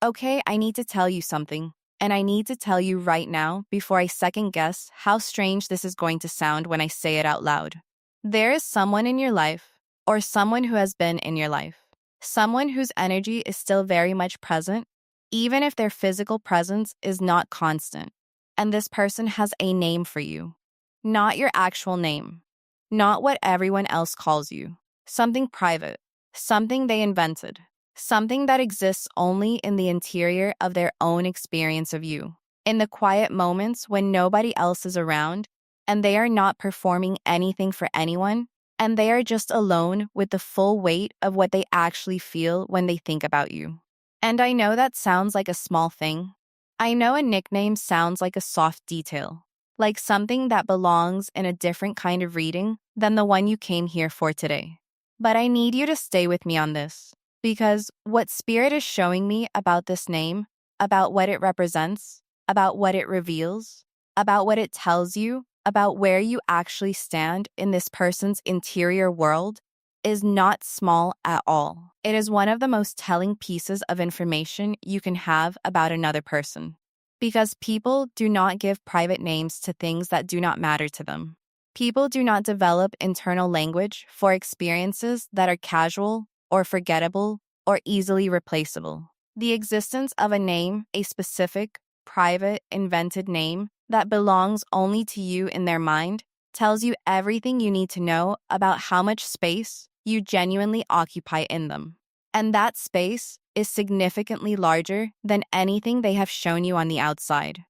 Okay, I need to tell you something. And I need to tell you right now before I second guess how strange this is going to sound when I say it out loud. There is someone in your life, or someone who has been in your life, someone whose energy is still very much present, even if their physical presence is not constant. And this person has a name for you. Not your actual name, not what everyone else calls you, something private, something they invented, something that exists only in the interior of their own experience of you, in the quiet moments when nobody else is around and they are not performing anything for anyone, and they are just alone with the full weight of what they actually feel when they think about you. And I know that sounds like a small thing. I know a nickname sounds like a soft detail, like something that belongs in a different kind of reading than the one you came here for today. But I need you to stay with me on this, because what Spirit is showing me about this name, about what it represents, about what it reveals, about what it tells you, about where you actually stand in this person's interior world, is not small at all. It is one of the most telling pieces of information you can have about another person. Because people do not give private names to things that do not matter to them. People do not develop internal language for experiences that are casual or forgettable or easily replaceable. The existence of a name, a specific, private, invented name that belongs only to you in their mind, tells you everything you need to know about how much space you genuinely occupy in them. And that space is significantly larger than anything they have shown you on the outside.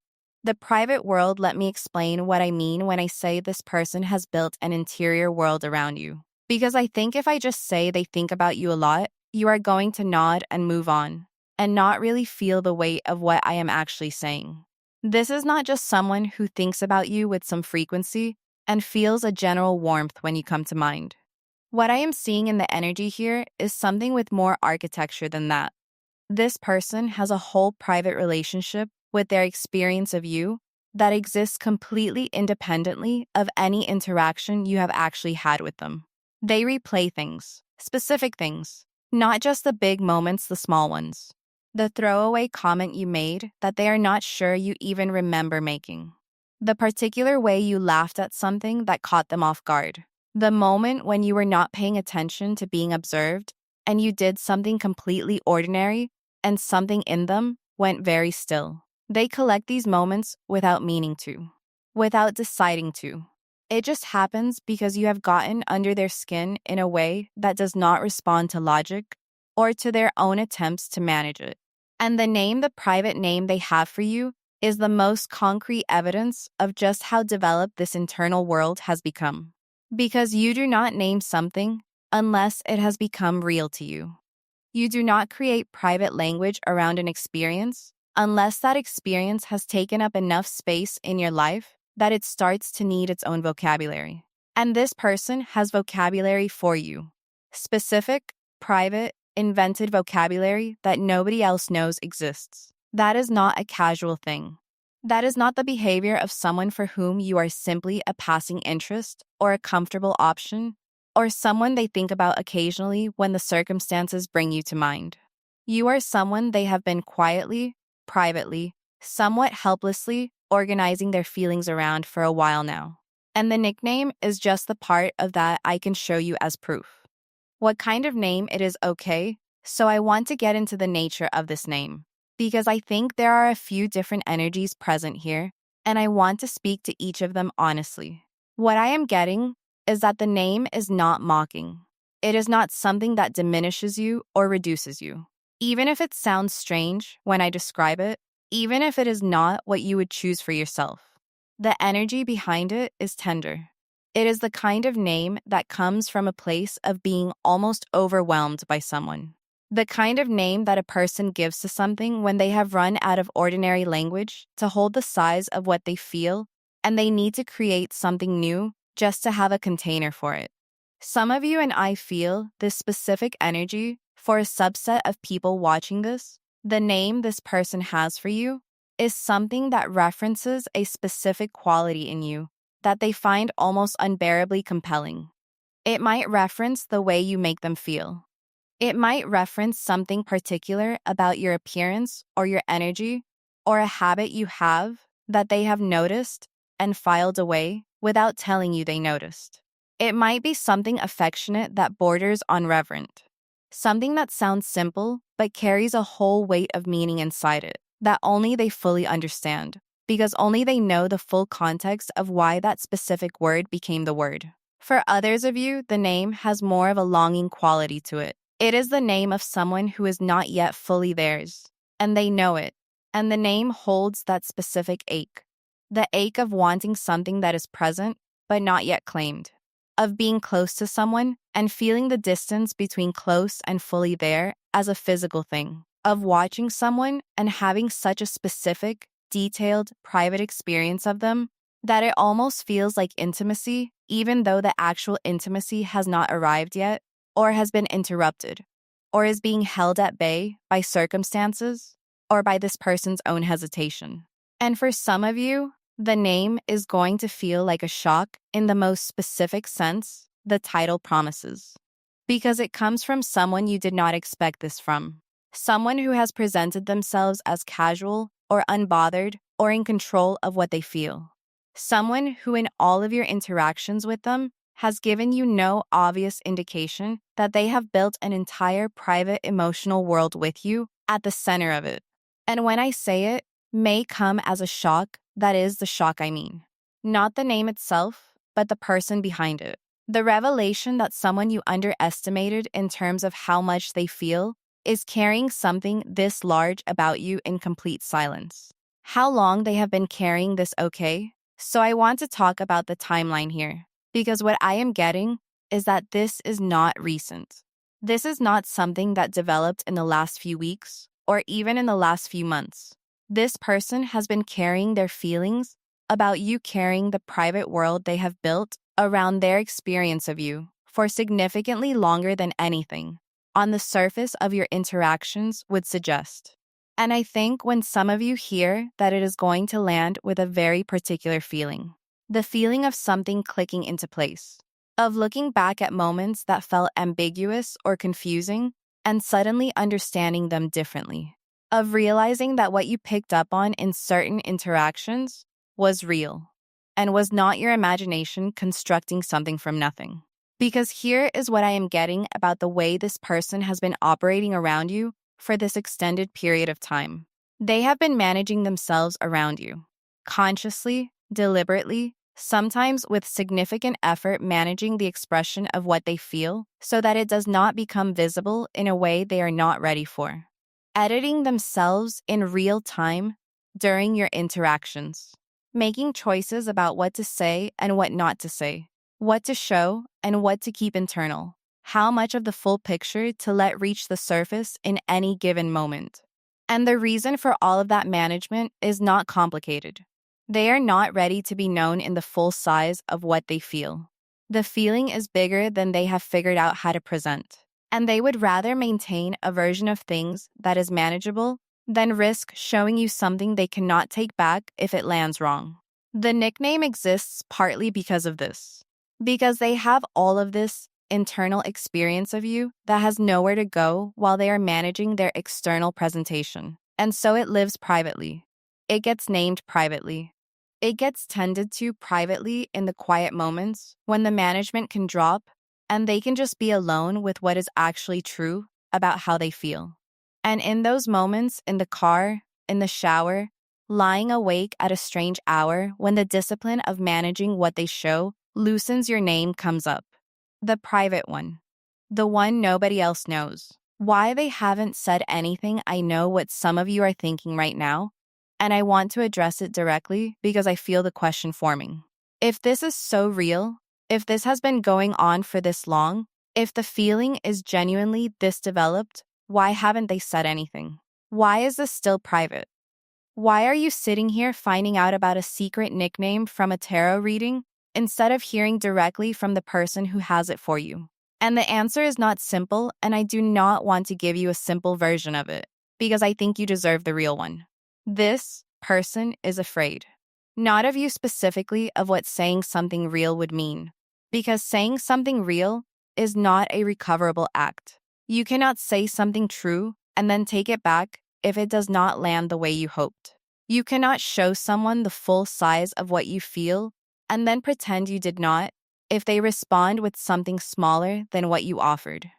The private world let me explain what I mean when I say this person has built an interior world around you. Because I think if I just say they think about you a lot, you are going to nod and move on, and not really feel the weight of what I am actually saying. This is not just someone who thinks about you with some frequency and feels a general warmth when you come to mind. What I am seeing in the energy here is something with more architecture than that. This person has a whole private relationship with their experience of you that exists completely independently of any interaction you have actually had with them. They replay things, specific things, not just the big moments, the small ones. The throwaway comment you made that they are not sure you even remember making. The particular way you laughed at something that caught them off guard. The moment when you were not paying attention to being observed and you did something completely ordinary and something in them went very still. They collect these moments without meaning to, without deciding to. It just happens because you have gotten under their skin in a way that does not respond to logic or to their own attempts to manage it. And the private name they have for you, is the most concrete evidence of just how developed this internal world has become. Because you do not name something unless it has become real to you. You do not create private language around an experience unless that experience has taken up enough space in your life that it starts to need its own vocabulary. And this person has vocabulary for you. Specific, private, invented vocabulary that nobody else knows exists. That is not a casual thing. That is not the behavior of someone for whom you are simply a passing interest or a comfortable option, or someone they think about occasionally when the circumstances bring you to mind. You are someone they have been quietly, privately, somewhat helplessly organizing their feelings around for a while now. And the nickname is just the part of that I can show you as proof. What kind of name it is, okay, so I want to get into the nature of this name, because I think there are a few different energies present here, and I want to speak to each of them honestly. What I am getting is that the name is not mocking. It is not something that diminishes you or reduces you. Even if it sounds strange when I describe it, even if it is not what you would choose for yourself, the energy behind it is tender. It is the kind of name that comes from a place of being almost overwhelmed by someone. The kind of name that a person gives to something when they have run out of ordinary language to hold the size of what they feel, and they need to create something new just to have a container for it. Some of you and I feel this specific energy for a subset of people watching this. The name this person has for you is something that references a specific quality in you that they find almost unbearably compelling. It might reference the way you make them feel. It might reference something particular about your appearance or your energy, or a habit you have that they have noticed and filed away without telling you they noticed. It might be something affectionate that borders on reverent, something that sounds simple but carries a whole weight of meaning inside it that only they fully understand, because only they know the full context of why that specific word became the word. For others of you, the name has more of a longing quality to it. It is the name of someone who is not yet fully theirs, and they know it. And the name holds that specific ache, the ache of wanting something that is present but not yet claimed, of being close to someone and feeling the distance between close and fully there as a physical thing, of watching someone and having such a specific, detailed, private experience of them that it almost feels like intimacy, even though the actual intimacy has not arrived yet, or has been interrupted, or is being held at bay by circumstances, or by this person's own hesitation. And for some of you, the name is going to feel like a shock in the most specific sense the title promises, because it comes from someone you did not expect this from, someone who has presented themselves as casual or unbothered or in control of what they feel, someone who in all of your interactions with them has given you no obvious indication that they have built an entire private emotional world with you at the center of it. And when I say it, may come as a shock, that is the shock I mean. Not the name itself, but the person behind it. The revelation that someone you underestimated in terms of how much they feel is carrying something this large about you in complete silence. How long they have been carrying this, okay? So I want to talk about the timeline here, because what I am getting is that this is not recent. This is not something that developed in the last few weeks or even in the last few months. This person has been carrying their feelings about you, carrying the private world they have built around their experience of you for significantly longer than anything on the surface of your interactions would suggest. And I think when some of you hear that, it is going to land with a very particular feeling, the feeling of something clicking into place, of looking back at moments that felt ambiguous or confusing and suddenly understanding them differently, of realizing that what you picked up on in certain interactions was real and was not your imagination constructing something from nothing. Because here is what I am getting about the way this person has been operating around you for this extended period of time. They have been managing themselves around you, consciously, deliberately, sometimes with significant effort, managing the expression of what they feel so that it does not become visible in a way they are not ready for. Editing themselves in real time during your interactions, making choices about what to say and what not to say, what to show and what to keep internal, how much of the full picture to let reach the surface in any given moment. And the reason for all of that management is not complicated. They are not ready to be known in the full size of what they feel. The feeling is bigger than they have figured out how to present, and they would rather maintain a version of things that is manageable than risk showing you something they cannot take back if it lands wrong. The nickname exists partly because of this, because they have all of this internal experience of you that has nowhere to go while they are managing their external presentation. And so it lives privately. It gets named privately. It gets tended to privately in the quiet moments when the management can drop and they can just be alone with what is actually true about how they feel. And in those moments, in the car, in the shower, lying awake at a strange hour when the discipline of managing what they show loosens, your name comes up. The private one. The one nobody else knows. Why they haven't said anything, I know what some of you are thinking right now, and I want to address it directly because I feel the question forming. If this is so real, if this has been going on for this long, if the feeling is genuinely this developed, why haven't they said anything? Why is this still private? Why are you sitting here finding out about a secret nickname from a tarot reading instead of hearing directly from the person who has it for you? And the answer is not simple, and I do not want to give you a simple version of it, because I think you deserve the real one. This person is afraid. Not of you specifically, of what saying something real would mean, because saying something real is not a recoverable act. You cannot say something true and then take it back if it does not land the way you hoped. You cannot show someone the full size of what you feel and then pretend you did not if they respond with something smaller than what you offered.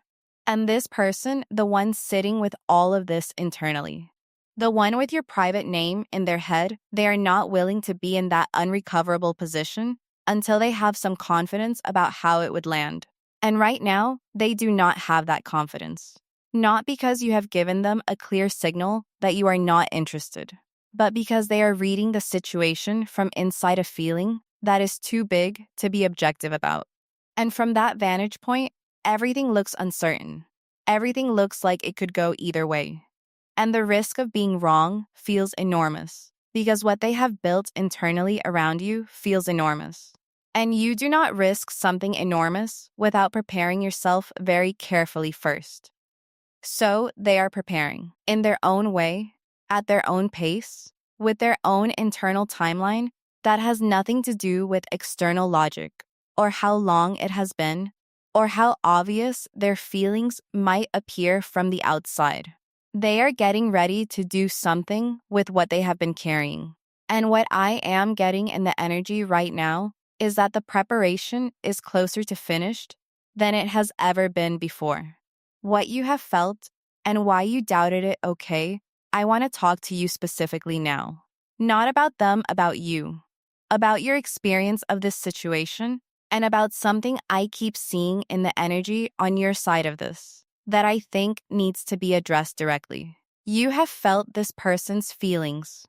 And this person, the one sitting with all of this internally, the one with your private name in their head, they are not willing to be in that unrecoverable position until they have some confidence about how it would land. And right now, they do not have that confidence. Not because you have given them a clear signal that you are not interested, but because they are reading the situation from inside a feeling that is too big to be objective about. And from that vantage point, everything looks uncertain. Everything looks like it could go either way. And the risk of being wrong feels enormous because what they have built internally around you feels enormous. And you do not risk something enormous without preparing yourself very carefully first. So they are preparing in their own way, at their own pace, with their own internal timeline that has nothing to do with external logic or how long it has been or how obvious their feelings might appear from the outside. They are getting ready to do something with what they have been carrying. And what I am getting in the energy right now is that the preparation is closer to finished than it has ever been before. What you have felt and why you doubted it, okay, I want to talk to you specifically now. Not about them, about you. About your experience of this situation and about something I keep seeing in the energy on your side of this that I think needs to be addressed directly. You have felt this person's feelings,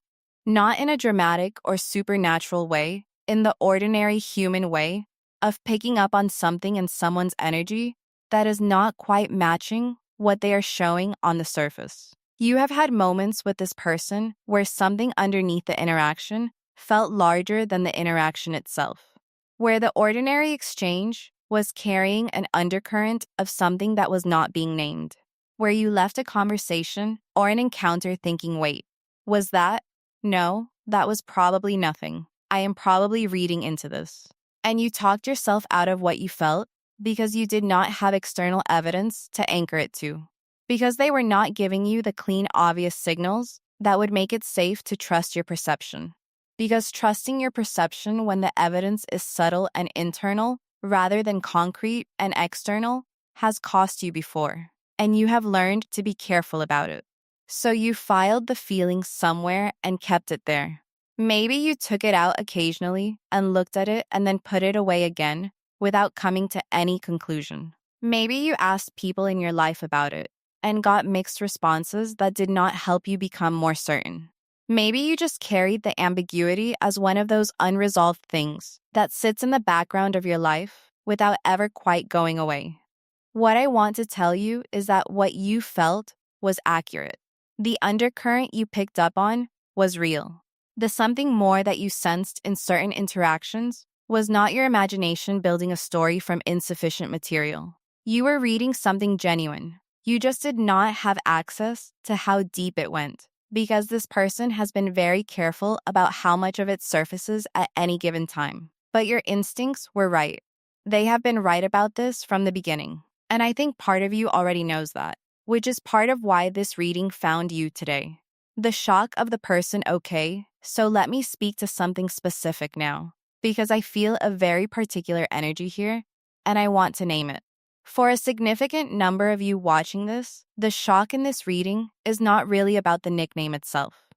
not in a dramatic or supernatural way, in the ordinary human way of picking up on something in someone's energy that is not quite matching what they are showing on the surface. You have had moments with this person where something underneath the interaction felt larger than the interaction itself, where the ordinary exchange was carrying an undercurrent of something that was not being named, where you left a conversation or an encounter thinking, wait, was that? No, that was probably nothing. I am probably reading into this. And you talked yourself out of what you felt because you did not have external evidence to anchor it to, because they were not giving you the clean, obvious signals that would make it safe to trust your perception. Because trusting your perception when the evidence is subtle and internal rather than concrete and external has cost you before, and you have learned to be careful about it. So you filed the feeling somewhere and kept it there. Maybe you took it out occasionally and looked at it and then put it away again without coming to any conclusion. Maybe you asked people in your life about it and got mixed responses that did not help you become more certain. Maybe you just carried the ambiguity as one of those unresolved things that sits in the background of your life without ever quite going away. What I want to tell you is that what you felt was accurate. The undercurrent you picked up on was real. The something more that you sensed in certain interactions was not your imagination building a story from insufficient material. You were reading something genuine. You just did not have access to how deep it went, because this person has been very careful about how much of it surfaces at any given time. But your instincts were right. They have been right about this from the beginning. And I think part of you already knows that, which is part of why this reading found you today. The shock of the person, okay, so let me speak to something specific now, because I feel a very particular energy here, and I want to name it. For a significant number of you watching this, the shock in this reading is not really about the nickname itself.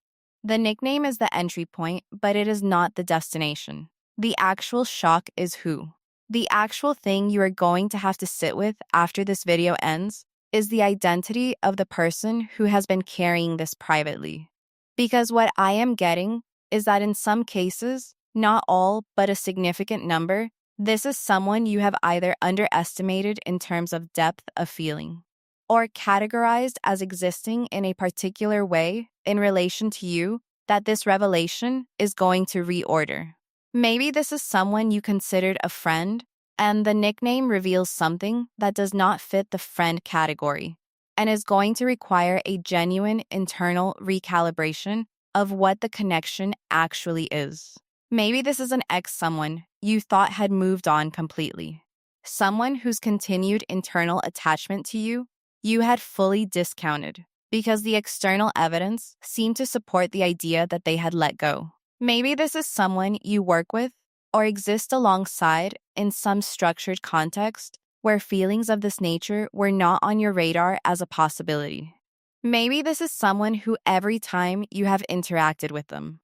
The nickname is the entry point, but it is not the destination. The actual shock is who. The actual thing you are going to have to sit with after this video ends is the identity of the person who has been carrying this privately. Because what I am getting is that in some cases, not all, but a significant number, this is someone you have either underestimated in terms of depth of feeling, or categorized as existing in a particular way in relation to you that this revelation is going to reorder. Maybe this is someone you considered a friend, and the nickname reveals something that does not fit the friend category and is going to require a genuine internal recalibration of what the connection actually is. Maybe this is an ex someone you thought had moved on completely. Someone whose continued internal attachment to you you had fully discounted because the external evidence seemed to support the idea that they had let go. Maybe this is someone you work with or exist alongside in some structured context where feelings of this nature were not on your radar as a possibility. Maybe this is someone who, every time you have interacted with them,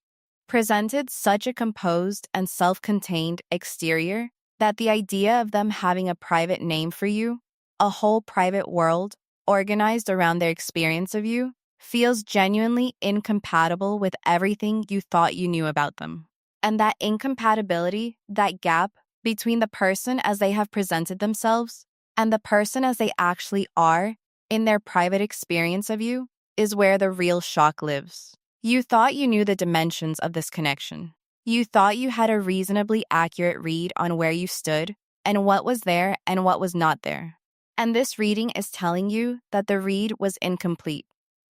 presented such a composed and self-contained exterior that the idea of them having a private name for you, a whole private world organized around their experience of you, feels genuinely incompatible with everything you thought you knew about them. And that incompatibility, that gap between the person as they have presented themselves and the person as they actually are in their private experience of you, is where the real shock lives. You thought you knew the dimensions of this connection. You thought you had a reasonably accurate read on where you stood and what was there and what was not there. And this reading is telling you that the read was incomplete,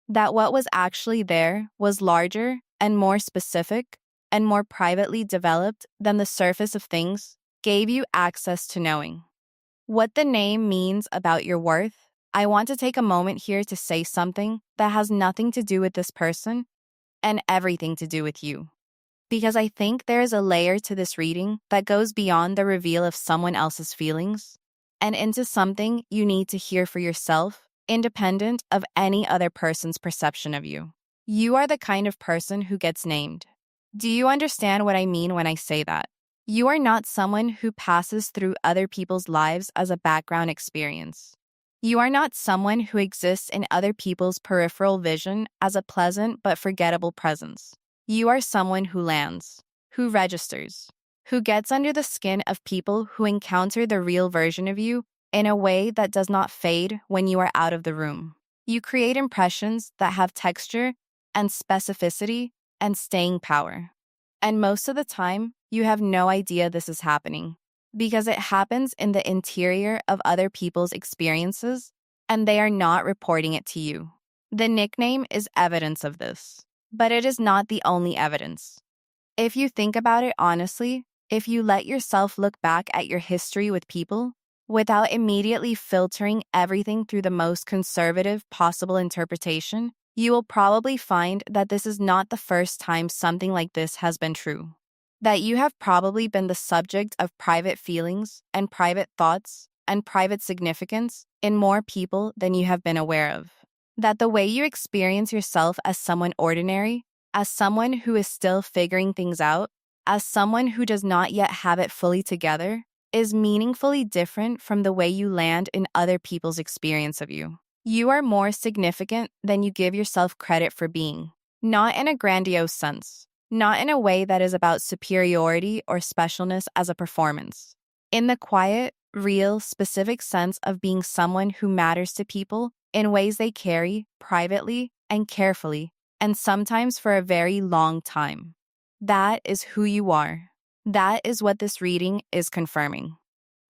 that what was actually there was larger and more specific and more privately developed than the surface of things gave you access to knowing. What the name means about your worth, I want to take a moment here to say something that has nothing to do with this person and everything to do with you. Because I think there is a layer to this reading that goes beyond the reveal of someone else's feelings and into something you need to hear for yourself, independent of any other person's perception of you. You are the kind of person who gets named. Do you understand what I mean when I say that? You are not someone who passes through other people's lives as a background experience. You are not someone who exists in other people's peripheral vision as a pleasant but forgettable presence. You are someone who lands, who registers, who gets under the skin of people who encounter the real version of you in a way that does not fade when you are out of the room. You create impressions that have texture and specificity and staying power. And most of the time, you have no idea this is happening because it happens in the interior of other people's experiences and they are not reporting it to you. The nickname is evidence of this, but it is not the only evidence. If you think about it honestly, if you let yourself look back at your history with people without immediately filtering everything through the most conservative possible interpretation, you will probably find that this is not the first time something like this has been true. That you have probably been the subject of private feelings and private thoughts and private significance in more people than you have been aware of. That the way you experience yourself as someone ordinary, as someone who is still figuring things out, as someone who does not yet have it fully together, is meaningfully different from the way you land in other people's experience of you. You are more significant than you give yourself credit for being, not in a grandiose sense, not in a way that is about superiority or specialness as a performance. In the quiet, real, specific sense of being someone who matters to people in ways they carry privately and carefully, and sometimes for a very long time. That is who you are. That is what this reading is confirming.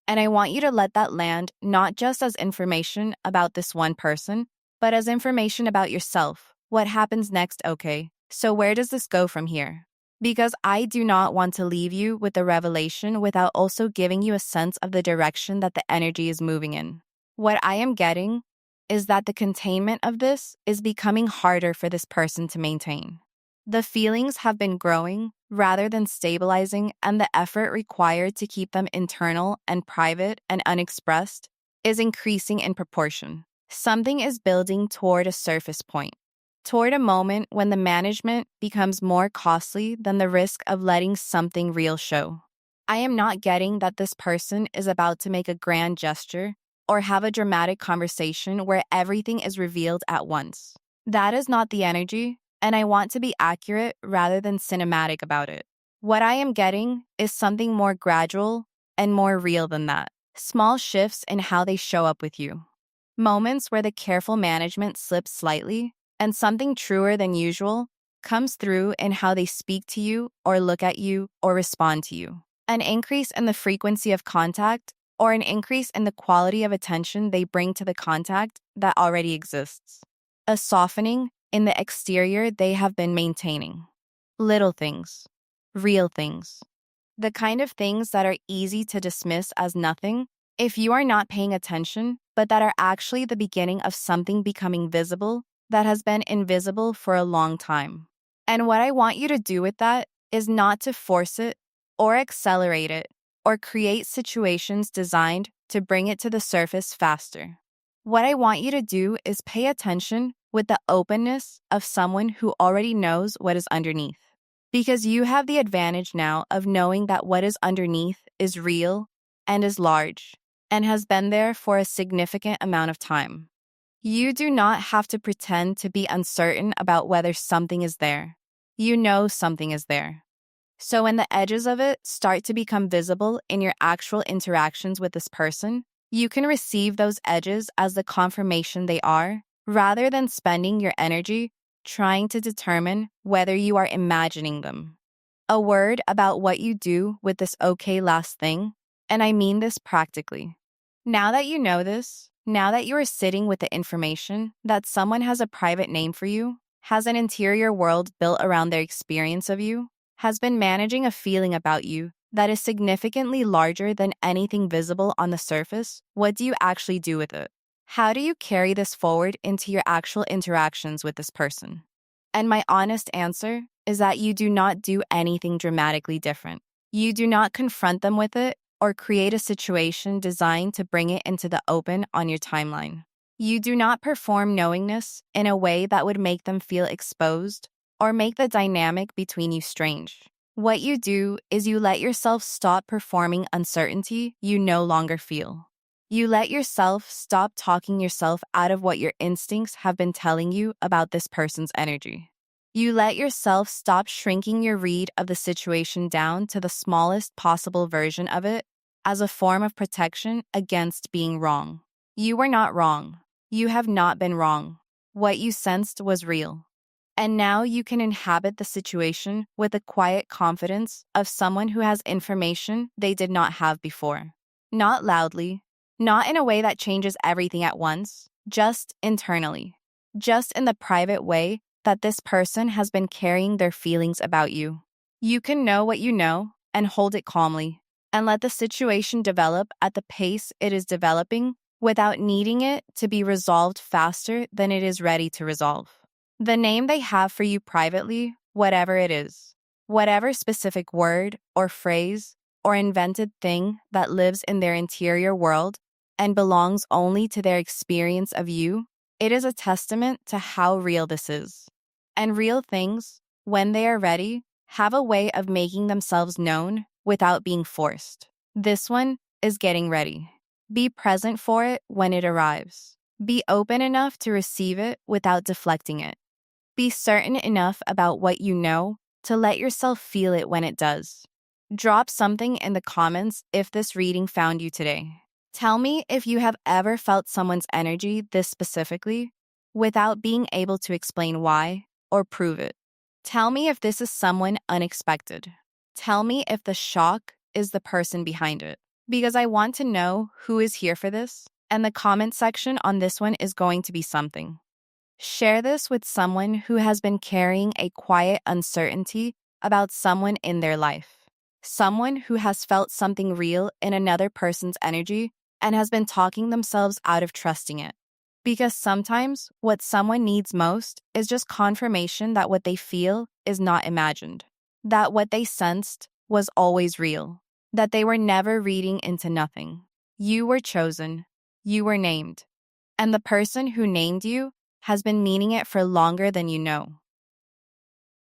And I want you to let that land not just as information about this one person, but as information about yourself. What happens next, okay? So where does this go from here? Because I do not want to leave you with the revelation without also giving you a sense of the direction that the energy is moving in. What I am getting is that the containment of this is becoming harder for this person to maintain. The feelings have been growing rather than stabilizing, and the effort required to keep them internal and private and unexpressed is increasing in proportion. Something is building toward a surface point, toward a moment when the management becomes more costly than the risk of letting something real show. I am not getting that this person is about to make a grand gesture or have a dramatic conversation where everything is revealed at once. That is not the energy, and I want to be accurate rather than cinematic about it. What I am getting is something more gradual and more real than that. Small shifts in how they show up with you. Moments where the careful management slips slightly, and something truer than usual comes through in how they speak to you or look at you or respond to you. An increase in the frequency of contact or an increase in the quality of attention they bring to the contact that already exists. A softening in the exterior they have been maintaining. Little things, real things. The kind of things that are easy to dismiss as nothing if you are not paying attention, but that are actually the beginning of something becoming visible that has been invisible for a long time. And what I want you to do with that is not to force it or accelerate it or create situations designed to bring it to the surface faster. What I want you to do is pay attention with the openness of someone who already knows what is underneath. Because you have the advantage now of knowing that what is underneath is real and is large and has been there for a significant amount of time. You do not have to pretend to be uncertain about whether something is there. You know something is there. So when the edges of it start to become visible in your actual interactions with this person, you can receive those edges as the confirmation they are, rather than spending your energy trying to determine whether you are imagining them. A word about what you do with this okay last thing, and I mean this practically. Now that you know this, now that you are sitting with the information that someone has a private name for you, has an interior world built around their experience of you, has been managing a feeling about you that is significantly larger than anything visible on the surface, what do you actually do with it? How do you carry this forward into your actual interactions with this person? And my honest answer is that you do not do anything dramatically different. You do not confront them with it or create a situation designed to bring it into the open on your timeline. You do not perform knowingness in a way that would make them feel exposed or make the dynamic between you strange. What you do is you let yourself stop performing uncertainty you no longer feel. You let yourself stop talking yourself out of what your instincts have been telling you about this person's energy. You let yourself stop shrinking your read of the situation down to the smallest possible version of it as a form of protection against being wrong. You were not wrong. You have not been wrong. What you sensed was real. And now you can inhabit the situation with the quiet confidence of someone who has information they did not have before. Not loudly, not in a way that changes everything at once, just internally. Just in the private way that this person has been carrying their feelings about you. You can know what you know and hold it calmly, and let the situation develop at the pace it is developing without needing it to be resolved faster than it is ready to resolve. The name they have for you privately, whatever it is, whatever specific word or phrase or invented thing that lives in their interior world and belongs only to their experience of you, it is a testament to how real this is. And real things, when they are ready, have a way of making themselves known without being forced. This one is getting ready. Be present for it when it arrives. Be open enough to receive it without deflecting it. Be certain enough about what you know to let yourself feel it when it does. Drop something in the comments if this reading found you today. Tell me if you have ever felt someone's energy this specifically without being able to explain why or prove it. Tell me if this is someone unexpected. Tell me if the shock is the person behind it. Because I want to know who is here for this, and the comment section on this one is going to be something. Share this with someone who has been carrying a quiet uncertainty about someone in their life. Someone who has felt something real in another person's energy and has been talking themselves out of trusting it. Because sometimes what someone needs most is just confirmation that what they feel is not imagined, that what they sensed was always real, that they were never reading into nothing. You were chosen. You were named. And the person who named you has been meaning it for longer than you know.